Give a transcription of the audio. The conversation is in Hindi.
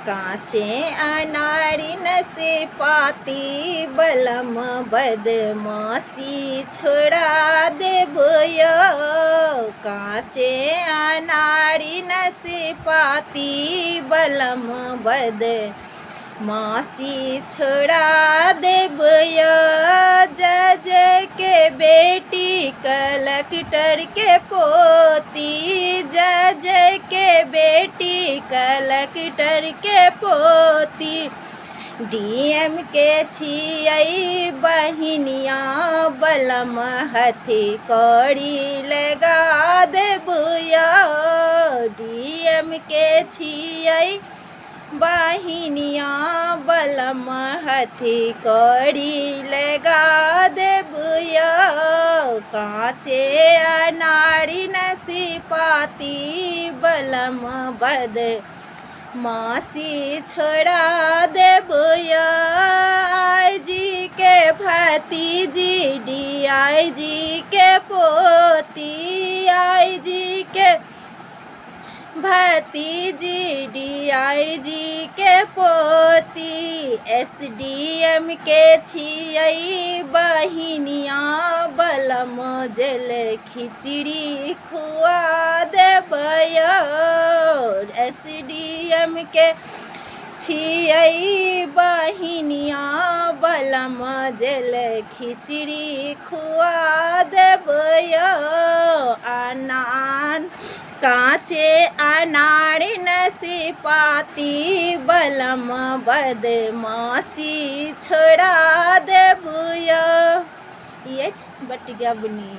काचे अनारी नसे पाती बलम बदमाशी छोड़ा देबयो। काचे अनारी नसे पाती बलम बदमाशी छोड़ा देबयो। जज के बेटी कलेक्टर के पोती, जज के बेटी कलेक्टर के पोती। डीएम के छियै बहिनिया बलम हथी कौड़ी लगा देबयो। डीएम के छियै बहिनिया बलम हथी कौड़ी लगा देबयो। काचे अनारी नसी पाती बलम बदमाशी छोड़ा देबयो। आईजी के भतीजी डीआईजी के पोती, आईजी के भतीजी डीआईजी के पोती। एसडीएम के छियै बहिनिया बलम जेल खिचड़ी खुआ देबयो। एसडीएम के छियै बहिनिया बलम जेल खिचड़ी खुआ देबयो। काचे अनारी नसी पाती बलम बदमाशी छोड़ा देबयो। ये बटिया बुनी।